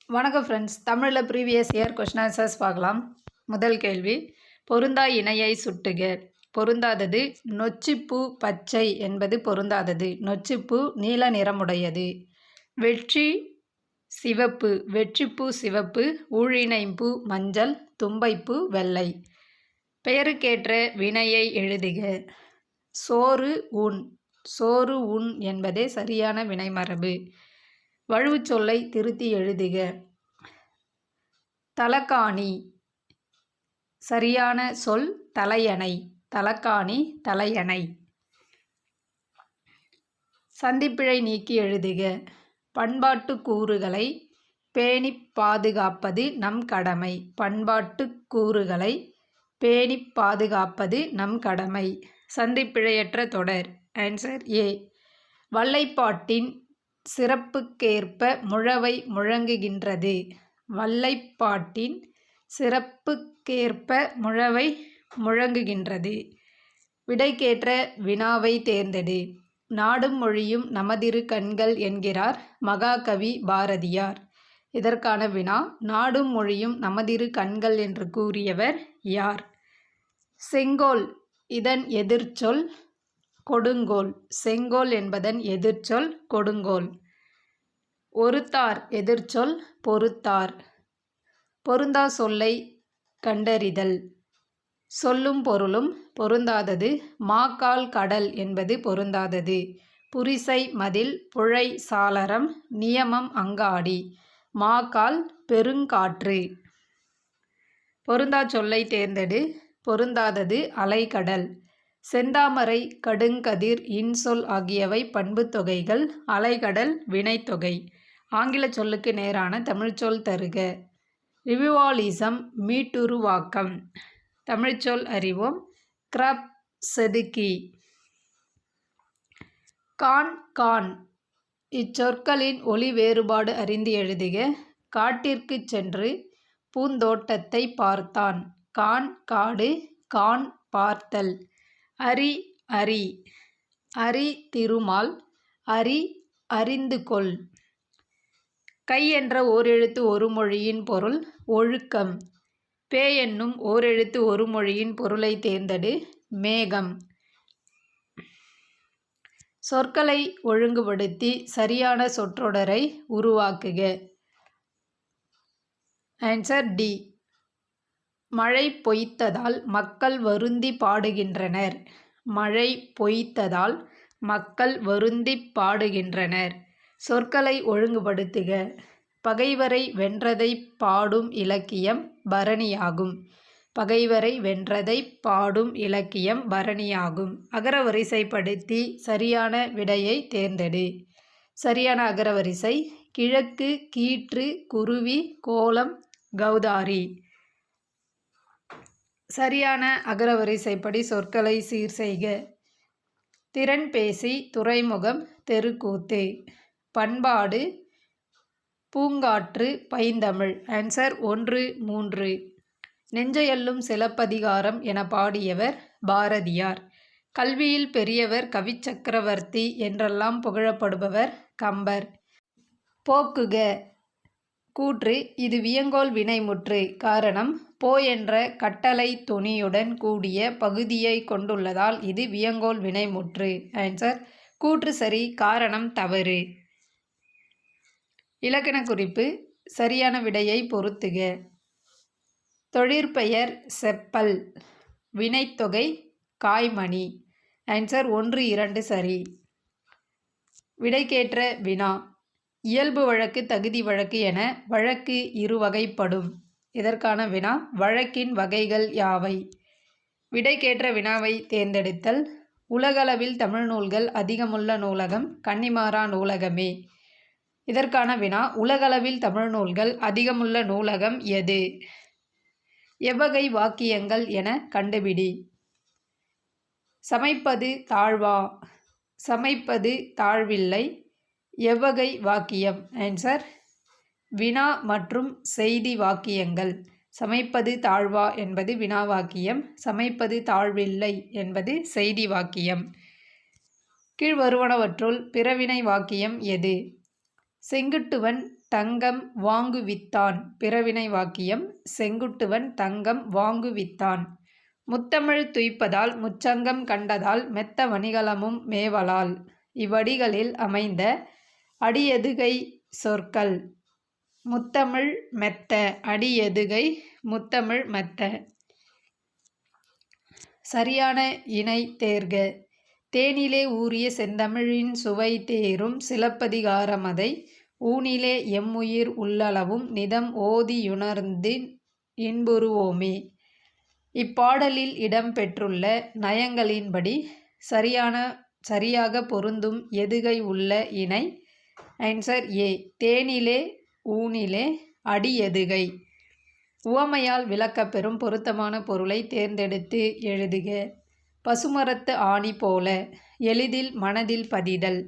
வணக்கம் ஃப்ரெண்ட்ஸ். தமிழில் previous year question answers பார்க்கலாம். முதல் கேள்வி, பொருந்தா இணையை சுட்டுக. பொருந்தாதது நொச்சிப்பூ பச்சை என்பது பொருந்தாதது. நொச்சிப்பூ நீல நிறமுடையது. வெற்றி சிவப்பு, வெற்றிப்பூ சிவப்பு, ஊழினைப்பூ மஞ்சள், தும்பைப்பூ வெள்ளை. பெயருக்கேற்ற வினையை எழுதுக. சோறு உண், சோறு உண் என்பதே சரியான வினைமரபு. வழுவுச் சொல்லை திருத்தி எழுதுக. தலகாணி, சரியான சொல் தலையணை. தலகாணி தலையணை. சந்திப்பிழை நீக்கி எழுதுக. பண்பாட்டு கூறுகளை பேணிப் பாதுகாப்பது நம் கடமை. பண்பாட்டு கூறுகளை பேணிப் பாதுகாப்பது நம் கடமை. சந்திப்பிழையற்ற தொடர். Answer A. வல்லைப்பாட்டின் சிறப்புக்கேற்ப முழவை முழங்குகின்றது. வல்லைப்பாட்டின் சிறப்புக்கேற்ப முழவை முழங்குகின்றது. விடைக்கேற்ற வினாவை தேர்ந்தெடு. நாடும் மொழியும் நமதிரு கண்கள் என்கிறார் மகாகவி பாரதியார். இதற்கான வினா, நாடும் மொழியும் நமதிரு கண்கள் என்று கூறியவர் யார்? செங்கோல் இதன் எதிர்ச்சொல் கொடுங்கோல். செங்கோல் என்பதன் எதிர்ச்சொல் கொடுங்கோல். ஒருத்தார் எதிர்ச்சொல் பொறுத்தார். பொருந்தா சொல்லை கண்டறிதல். சொல்லும் பொருளும் பொருந்தாதது. மாக்கால் கடல் என்பது பொருந்தாதது. புரிசை மதில் புழை சாளரம் நியமம் அங்காடி. மாக்கால் பெருங்காற்று. பொருந்தா சொல்லை தேர்ந்தெடு. பொருந்தாதது அலைகடல். செந்தாமரை கடுங்கதிர் இன்சொல் ஆகியவை பண்புத் தொகைகள். அலைகடல் வினைத்தொகை. ஆங்கில சொல்லுக்கு நேரான தமிழ்ச்சொல் தருக. ரிவிவாலிசம் மீட்டுருவாக்கம். தமிழ்ச்சொல் அறிவோம். கிரப் செதுக்கி. கான் கான் இச்சொற்களின் ஒலி வேறுபாடு அறிந்து எழுதுக. காட்டிற்கு சென்று பூந்தோட்டத்தை பார்த்தான். கான் காடு, கான் பார்த்தல். அரி அரி, அரி திருமால், அரி அறிந்து கொள். கை என்ற ஓரெழுத்து ஒரு மொழியின் பொருள் ஒழுக்கம். பே என்னும் ஓரெழுத்து ஒரு மொழியின் பொருளை தேர்ந்தெடு. மேகம். சொற்களை ஒழுங்குபடுத்தி சரியான சொற்றொடரை உருவாக்குக. Answer D. மழை பொய்த்ததால் மக்கள் வருந்தி பாடுகின்றனர். மழை பொய்த்ததால் மக்கள் வருந்தி பாடுகின்றனர். சொற்களை ஒழுங்குபடுத்துக. பகைவரை வென்றதை பாடும் இலக்கியம் பரணியாகும். பகைவரை வென்றதை பாடும் இலக்கியம் பரணியாகும். அகரவரிசைப்படுத்தி சரியான விடையை தேர்ந்தெடு. சரியான அகரவரிசை கிழக்கு, கீற்று, குருவி, கோலம், கௌதாரி. சரியான அகரவரிசைப்படி சொற்களை சீர் செய்க. திறன்பேசி, துறைமுகம், தெருக்கூத்து. பண்பாடு, பூங்காற்று, பைந்தமிழ். ஆன்சர் 1, 3. நெஞ்சையள்ளும் சிலப்பதிகாரம் என பாடியவர் பாரதியார். கல்வியில் பெரியவர் கவிச்சக்கரவர்த்தி என்றெல்லாம் புகழப்படுபவர் கம்பர். போக்குக கூற்று இது வியங்கோள் வினைமுற்று. காரணம், போ என்ற கட்டளை தொனியுடன் கூடிய பகுதியை கொண்டுள்ளதால் இது வியங்கோள் வினைமுற்று. ஆன்சர் கூற்று சரி, காரணம் தவறு. இலக்கண குறிப்பு. சரியான விடையை பொருத்துக. தொழிற்பெயர் செப்பல். வினைத்தொகை காய்மணி. ஆன்சர் 1, 2 சரி. விடைக்கேற்ற வினா. இயல்பு வழக்கு, தகுதி வழக்கு என வழக்கு இருவகைப்படும். இதற்கான வினா, வழக்கின் வகைகள் யாவை? விடைக்கேற்ற வினாவை தேர்ந்தெடுத்தல். உலகளவில் தமிழ் நூல்கள் அதிகமுள்ள நூலகம் கன்னிமாரா நூலகமே. இதற்கான வினா, உலகளவில் தமிழ் நூல்கள் அதிகமுள்ள நூலகம் எது? எவ்வகை வாக்கியங்கள் என கண்டுபிடி. சமைப்பது தாழ்வா? சமைப்பது தாழ்வில்லை. எவ்வகை வாக்கியம்? ஆன்சர் வினா மற்றும் செய்தி வாக்கியங்கள். சமைப்பது தாழ்வா என்பது வினா வாக்கியம். சமைப்பது தாழ்வில்லை என்பது செய்தி வாக்கியம். கீழ்வருவனவற்றுள் பிறவினை வாக்கியம் எது? செங்குட்டுவன் தங்கம் வாங்குவித்தான். பிறவினை வாக்கியம். செங்குட்டுவன் தங்கம் வாங்குவித்தான். முத்தமிழ் துய்ப்பதால் முச்சங்கம் கண்டதால் மெத்த வணிகலமும் மேவலால். இவ்வடிகளில் அமைந்த அடியெதுகை சொற்கள். முத்தமிழ் மெத்த. அடியெதுகை முத்தமிழ் மெத்த. சரியான இணை தேர்க. தேனிலே ஊறிய செந்தமிழின் சுவை தேரும் சிலப்பதிகாரமதை ஊனிலே எம்முயிர் உள்ளளவும் நிதம் ஓதியுணர்ந்து இன்புறுவோமே. இப்பாடலில் இடம்பெற்றுள்ள நயங்களின்படி சரியாக பொருந்தும் எதுகை உள்ள இணை. Answer A. தேனிலே ஊனிலே அடியெதுகை. உவமையால் விளக்கப்பெறும் பொருத்தமான பொருளை தேர்ந்தெடுத்து எழுதுக. பசுமரத்து ஆணி போல. எளிதில் மனதில் பதிதல்.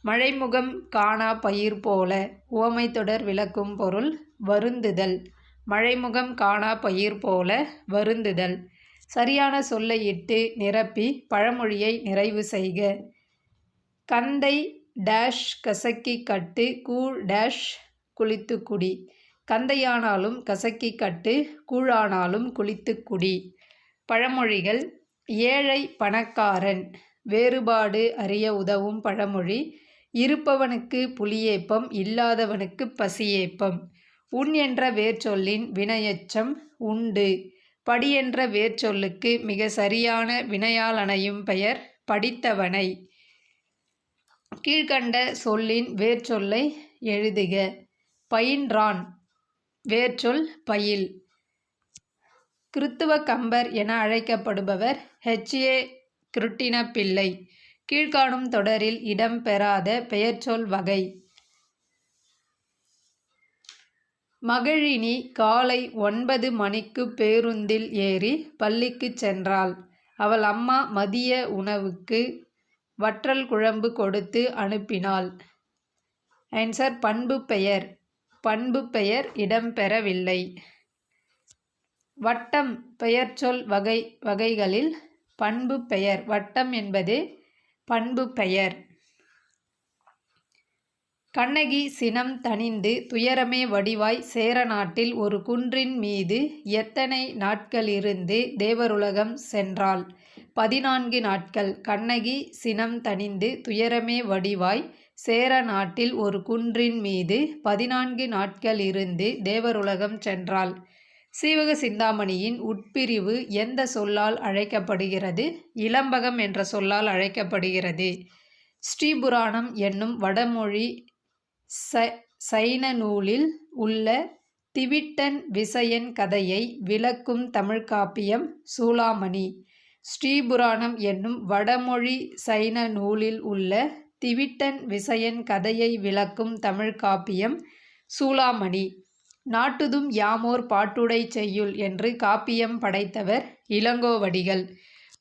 மழைமுகம் காணா பயிர் போல. உவமை தொடர் விளக்கும் பொருள் வருந்துதல். மழைமுகம் காணா பயிர் போல வருந்துதல். சரியான சொல்லை இட்டு நிரப்பி பழமொழியை நிறைவு செய்க. கந்தை டேஷ் கசக்கி கட்டு கூழ் டேஷ் குளித்து குடி. கந்தையானாலும் கசக்கி கட்டு கூழானாலும் குளித்து குடி. பழமொழிகள். ஏழை பணக்காரன் வேறுபாடு அறிய உதவும் பழமொழி. இருப்பவனுக்கு புலியேப்பம் இல்லாதவனுக்கு பசியேப்பம். உன் என்ற வேர்ச்சொல்லின் வினையெச்சம் உண்டு. படி என்ற வேர்ச்சொல்லுக்கு மிக சரியான வினையால் பெயர் படித்தவனை. கீழ்கண்ட சொல்லின் வேர்ச்சொல்லை எழுதுக. பயின்றான் வேர்ச்சொல் பயில். கிறித்துவ கம்பர் என அழைக்கப்படுபவர் H.A. கிருட்டிணப்பிள்ளை. கீழ்காணும் தொடரில் இடம்பெறாத பெயர்ச்சொல் வகை. மகிழினி காலை 9 மணிக்கு பேருந்தில் ஏறி பள்ளிக்கு சென்றாள். அவள் அம்மா மதிய உணவுக்கு வற்றல் குழம்பு கொடுத்து அனுப்பினாள். ஆன்சர் பண்பு பெயர். பண்பு பெயர் இடம்பெறவில்லை. வட்டம் பெயர்ச்சொல் வகைகளில் பண்பு பெயர். வட்டம் என்பது பண்பு பெயர். கண்ணகி சினம் தணிந்து துயரமே வடிவாய் சேர நாட்டில் ஒரு குன்றின் மீது எத்தனை நாட்களிருந்து தேவருலகம் சென்றாள்? 14 நாட்கள். கண்ணகி சினம் தணிந்து துயரமே வடிவாய் சேர நாட்டில் ஒரு குன்றின் மீது 14 நாட்களிருந்து தேவருலகம் சென்றாள். சீவக சிந்தாமணியின் உட்பிரிவு எந்த சொல்லால் அழைக்கப்படுகிறது? இலம்பகம் என்ற சொல்லால் அழைக்கப்படுகிறது. ஸ்ரீபுராணம் என்னும் வடமொழி சைன நூலில் உள்ள திவிட்டன் விசயன் கதையை விளக்கும் தமிழ் காப்பியம் சூளாமணி. ஸ்ரீபுராணம் என்னும் வடமொழி சைன நூலில் உள்ள திவிட்டன் விசயன் கதையை விளக்கும் தமிழ் காப்பியம் சூளாமணி. நாட்டுதும் யாமோர் பாட்டுடை செய்யுள் என்று காப்பியம் படைத்தவர் இளங்கோவடிகள்.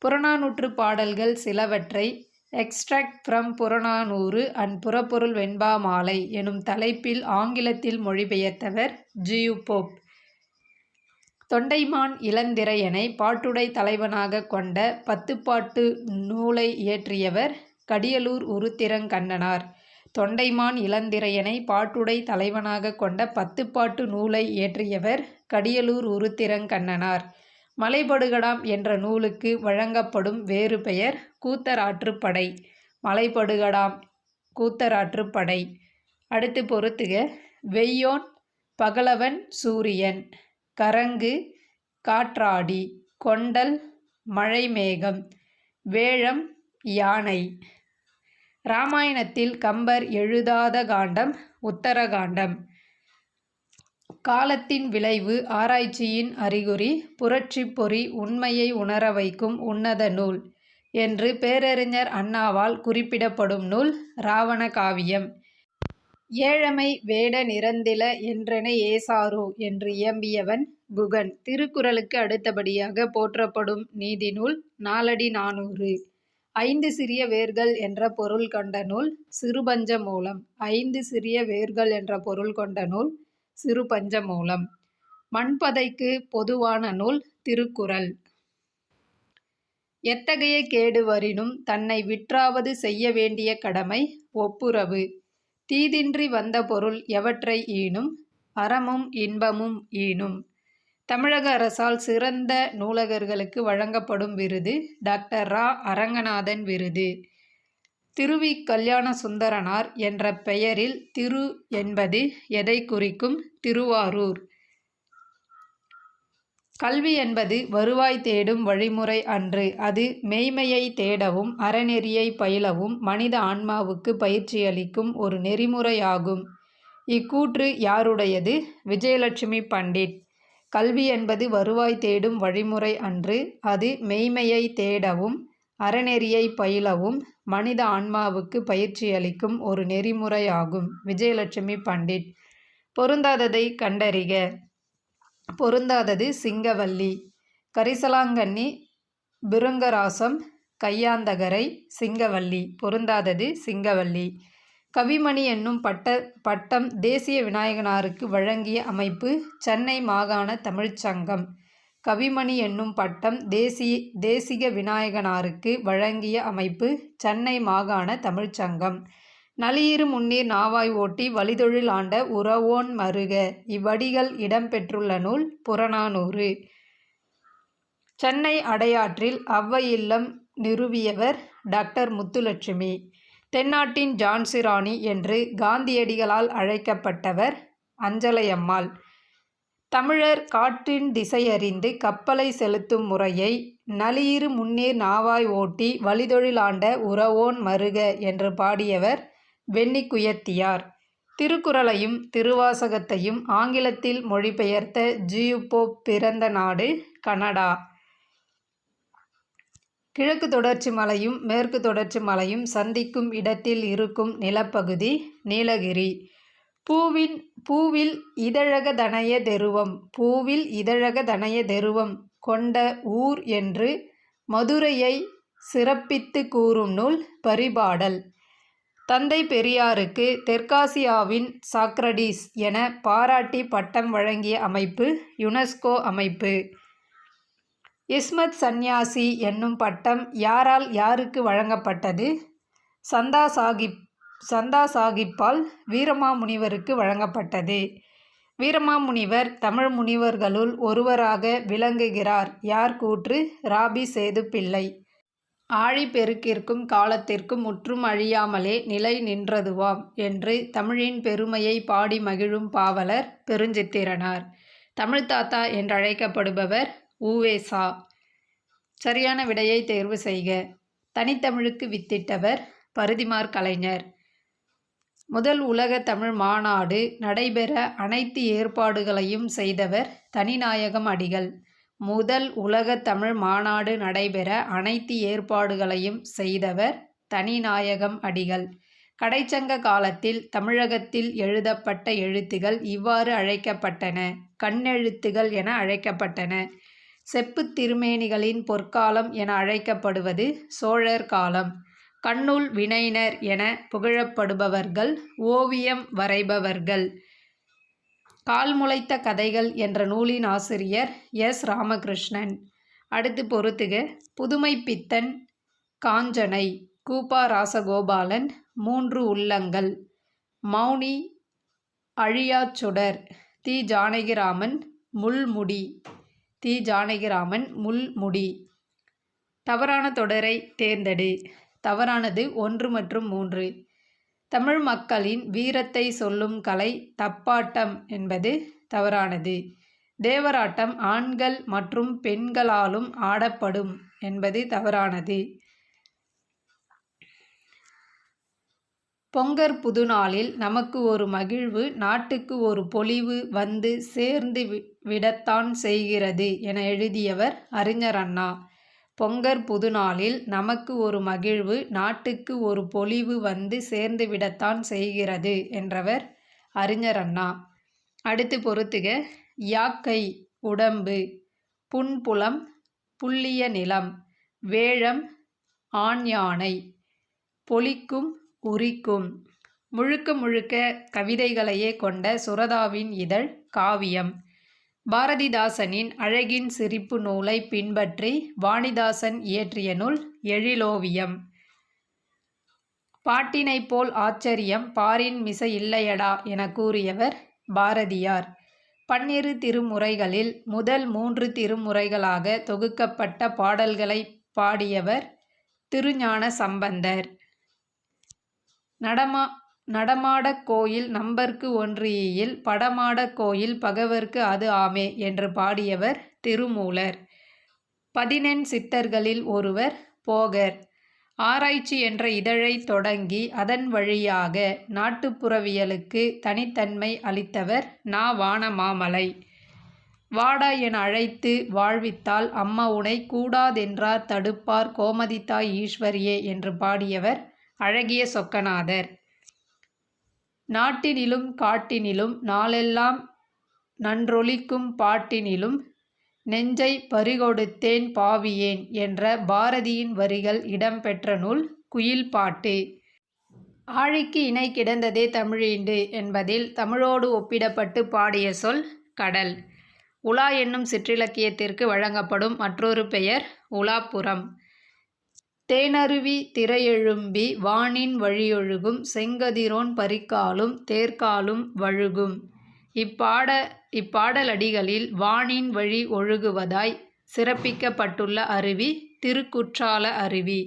புறநானூற்று பாடல்கள் சிலவற்றை எக்ஸ்ட்ராக்ட் ஃப்ரம் புறநானூறு அண்ட் புறப்பொருள் வெண்பா மாலை எனும் தலைப்பில் ஆங்கிலத்தில் மொழிபெயர்த்தவர் ஜியு போப். தொண்டைமான் இளந்திரையனை பாட்டுடை தலைவனாக கொண்ட 10 பாட்டு நூலை இயற்றியவர் கடியலூர் உருத்திரங்கண்ணனார். தொண்டைமான் இளந்திரையனை பாட்டுடை தலைவனாக கொண்ட 10 பாட்டு நூலை இயற்றியவர் கடியலூர் உருத்திரங்கண்ணனார். மலைபடுகடாம் என்ற நூலுக்கு வழங்கப்படும் வேறு பெயர் கூத்தராற்றுப்படை. மலைபடுகடாம் கூத்தராற்றுப்படை. அடுத்து பொறுத்துக. வெய்யோன் பகலவன் சூரியன். கரங்கு காற்றாடி. கொண்டல் மழைமேகம். வேழம் யானை. இராமாயணத்தில் கம்பர் எழுதாத காண்டம் உத்தரகாண்டம். காலத்தின் விளைவு ஆராய்ச்சியின் அறிகுறி புரட்சிப் பொறி உண்மையை உணர வைக்கும் உன்னத நூல் என்று பேரறிஞர் அண்ணாவால் குறிப்பிடப்படும் நூல் இராவண காவியம். ஏழமை வேட நிறந்தில என்றென ஏசாரோ என்று இயம்பியவன் குகன். திருக்குறளுக்கு அடுத்தபடியாக போற்றப்படும் நீதி நூல் நாலடி 400. 5 சிறிய வேர்கள் என்ற பொருள் கொண்ட நூல் சிறுபஞ்சமூலம். 5 சிறிய வேர்கள் என்ற பொருள் கொண்ட நூல் சிறுபஞ்சமூலம். மண்பதைக்கு பொதுவான நூல் திருக்குறள். எத்தகைய கேடு வரினும் தன்னை விற்றாவது செய்ய வேண்டிய கடமை ஒப்புரவு. தீதின்றி வந்த பொருள் எவற்றை ஈனும் அறமும் இன்பமும் ஈனும். தமிழக அரசால் சிறந்த நூலகர்களுக்கு வழங்கப்படும் விருது டாக்டர் ரா. அரங்கநாதன் விருது. திருவி கல்யாண சுந்தரனார் என்ற பெயரில் திரு என்பது எதை குறிக்கும்? திருவாரூர். கல்வி என்பது வருவாய் தேடும் வழிமுறை அன்று. அது மெய்மையை தேடவும் அறநெறியை பயிலவும் மனித ஆன்மாவுக்கு பயிற்சியளிக்கும் ஒரு நெறிமுறையாகும். இக்கூற்று யாருடையது? விஜயலட்சுமி பண்டிட். கல்வி என்பது வருவாய் தேடும் வழிமுறை அன்று. அது மெய்மையை தேடவும் அறநெறியை பயிலவும் மனித ஆன்மாவுக்கு பயிற்சியளிக்கும் ஒரு நெறிமுறையாகும். விஜயலட்சுமி பண்டிட். பொருந்தாததை கண்டறிக. பொருந்தாதது சிங்கவல்லி, கரிசலாங்கண்ணி, பிருங்கராசம், கையாந்தகரை, சிங்கவல்லி. பொருந்தாதது சிங்கவல்லி. கவிமணி என்னும் பட்டம் தேசிய விநாயகனாருக்கு வழங்கிய அமைப்பு சென்னை மாகாண தமிழ்ச்சங்கம். கவிமணி என்னும் பட்டம் தேசிக விநாயகனாருக்கு வழங்கிய அமைப்பு சென்னை மாகாண தமிழ்ச்சங்கம். நளியிரு முன்னீர் நாவாய் ஓட்டி வழிதொழில் ஆண்ட உரவோன் மருக. இவ்வடிகள் இடம்பெற்றுள்ள நூல் புறநானூறு. சென்னை அடையாற்றில் ஔவை இல்லம் நிறுவியவர் டாக்டர் முத்துலட்சுமி. தென்னாட்டின் ஜான்சி ராணி என்று காந்தியடிகளால் அழைக்கப்பட்டவர் அஞ்சலையம்மாள். தமிழர் காற்றின் திசையறிந்து கப்பலை செலுத்தும் முறையை நளியிரு முன்னீர் நாவாய் ஓட்டி வழிதொழில் ஆண்ட உரவோன் மருக என்று பாடியவர் வெண்ணிக்குயத்தியார். திருக்குறளையும் திருவாசகத்தையும் ஆங்கிலத்தில் மொழிபெயர்த்த ஜியு.போப் பிறந்த நாடு கனடா. கிழக்கு தொடர்ச்சி மலையும் மேற்கு தொடர்ச்சி மலையும் சந்திக்கும் இடத்தில் இருக்கும் நிலப்பகுதி நீலகிரி. பூவில் இதழக தனய தெருவம். பூவில் இதழக தனய தெருவம் கொண்ட ஊர் என்று மதுரையை சிறப்பித்து கூறும் நூல் பரிபாடல். தந்தை பெரியாருக்கு தெற்காசியாவின் சாக்ரடீஸ் என பாராட்டி பட்டம் வழங்கிய அமைப்பு யுனெஸ்கோ அமைப்பு. இஸ்மத் சந்நியாசி என்னும் பட்டம் யாரால் யாருக்கு வழங்கப்பட்டது? சந்தா சாகிப்பால் வீரமாமுனிவருக்கு வழங்கப்பட்டது. வீரமாமுனிவர் தமிழ் முனிவர்களுள் ஒருவராக விளங்குகிறார். யார் கூற்று? ராபி சேது பிள்ளை. ஆழிப்பெருக்கிற்கும் காலத்திற்கும் முற்றும் அழியாமலே நிலை நின்றதுவாம் என்று தமிழின் பெருமையை பாடி மகிழும் பாவலர் பெருஞ்சித்திரனார். தமிழ்த்தாத்தா என்றழைக்கப்படுபவர் உ.வே.சா. சரியான விடையை தேர்வு செய்க. தனித்தமிழுக்கு வித்திட்டவர் பரிதிமாற் கலைஞர். முதல் உலக தமிழ் மாநாடு நடைபெற அனைத்து ஏற்பாடுகளையும் செய்தவர் தனிநாயகம் அடிகள். முதல் உலக தமிழ் மாநாடு நடைபெற அனைத்து ஏற்பாடுகளையும் செய்தவர் தனிநாயகம் அடிகள். கடைச்சங்க காலத்தில் தமிழகத்தில் எழுதப்பட்ட எழுத்துகள் இவ்வாறு அழைக்கப்பட்டன: கண்ணெழுத்துகள் என அழைக்கப்பட்டன. செப்புத் திருமேனிகளின் பொற்காலம் என அழைக்கப்படுவது சோழர் காலம். கண்ணுல் வினைஞர் என புகழப்படுபவர்கள் ஓவியம் வரைபவர்கள். கால் முளைத்த கதைகள் என்ற நூலின் ஆசிரியர் எஸ். ராமகிருஷ்ணன். அடுத்து பொறுத்துக. புதுமைப்பித்தன், காஞ்சனை, கூபா ராசகோபாலன், மூன்று உள்ளங்கள், மௌனி, அழியாச்சுடர், தி. ஜானகிராமன், முள்முடி. தி. ஜானகிராமன், முள்முடி. தவறான தொடரை தேர்ந்தெடு. தவறானது 1 மற்றும் 3. தமிழ் மக்களின் வீரத்தை சொல்லும் கலை தப்பாட்டம் என்பது தவறானது. தேவராட்டம் ஆண்கள் மற்றும் பெண்களாலும் ஆடப்படும் என்பது தவறானது. பொங்கற் புதுநாளில் நமக்கு ஒரு மகிழ்வு நாட்டுக்கு ஒரு பொலிவு வந்து சேர்ந்து விடத்தான் செய்கிறது என எழுதியவர் அறிஞர் அண்ணா. பொங்கற் புதுநாளில் நமக்கு ஒரு மகிழ்வு நாட்டுக்கு ஒரு பொலிவு வந்து சேர்ந்து விடத்தான் செய்கிறது என்றவர் அறிஞர் அண்ணா. அடுத்து பொறுத்துக. யாக்கை உடம்பு, புன்புலம், புல்லிய நிலம், வேழம், ஆண் யானை, பொலிக்கும் உரிக்கும். முழுக்க முழுக்க கவிதைகளையே கொண்ட சுரதாவின் இதழ் காவியம். பாரதிதாசனின் அழகின் சிரிப்பு நூலை பின்பற்றி வாணிதாசன் இயற்றிய நூல் எழிலோவியம். பாட்டினைப் போல் ஆச்சரியம் பாரின் மிசை இல்லையடா என கூறியவர் பாரதியார். 12 திருமுறைகளில் முதல் 3 திருமுறைகளாக தொகுக்கப்பட்ட பாடல்களைப் பாடியவர் திருஞான சம்பந்தர். நடமாடக் கோயில் நம்பர்க்கு ஒன்று ஈயில் படமாடக் கோயில் பகவர்க்கு அது ஆமே என்று பாடியவர் திருமூலர். 14 சித்தர்களில் ஒருவர் போகர். ஆராய்ச்சி என்ற இதழைத் தொடங்கி அதன் வழியாக நாட்டுப்புறவியலுக்கு தனித்தன்மை அளித்தவர் நா. வானமாமலை. வாடா என அழைத்து வாழ்வித்தால் அம்மா உனை கூடாதென்றார் தடுப்பார் கோமதித்தாய் ஈஸ்வரியே என்று பாடியவர் அழகிய சொக்கநாதர். நாட்டினிலும் காட்டினிலும் நாளெல்லாம் நன்றொலிக்கும் பாட்டினிலும் நெஞ்சை பறிகொடுத்தேன் பாவியேன் என்ற பாரதியின் வரிகள் இடம்பெற்ற நூல் குயில்பாட்டு. ஆழிக்கு இணை கிடந்ததே தமிழீண்டு என்பதில் தமிழோடு ஒப்பிடப்பட்டு பாடிய சொல் கடல். உலா என்னும் சிற்றிலக்கியத்திற்கு வழங்கப்படும் மற்றொரு பெயர் உலாப்புறம். தேனருவி திரையெழும்பி வானின் வழியொழுகும் செங்கதிரோன் பரிகாலும் தேர்காலும் வழுகும். இப்பாடலடிகளில் வானின் வழி ஒழுகுவதாய் சிறப்பிக்கப்பட்டுள்ள அருவி திருக்குற்றால அருவி.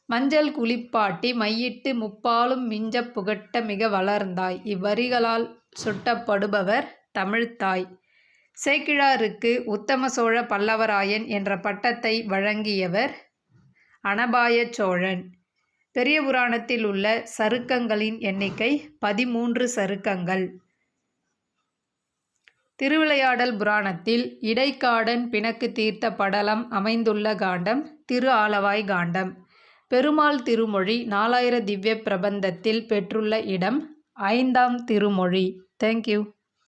மஞ்சள் குளிப்பாட்டி மையிட்டு முப்பாலும் மிஞ்சப் புகட்ட மிக வளர்ந்தாய் இவ்வரிகளால் சுட்டப்படுபவர் தமிழ்த்தாய். சேக்கிழாருக்கு உத்தம சோழ பல்லவராயன் என்ற பட்டத்தை வழங்கியவர் அனபாய சோழன். பெரிய புராணத்தில் உள்ள சருக்கங்களின் எண்ணிக்கை 13 சருக்கங்கள். திருவிளையாடல் புராணத்தில் இடைக்காடன் பிணக்கு தீர்த்த படலம் அமைந்துள்ள காண்டம் திரு ஆலவாய் காண்டம். பெருமாள் திருமொழி 4000 திவ்ய பிரபந்தத்தில் பெற்றுள்ள இடம் 5ஆம் திருமொழி. தேங்க்யூ.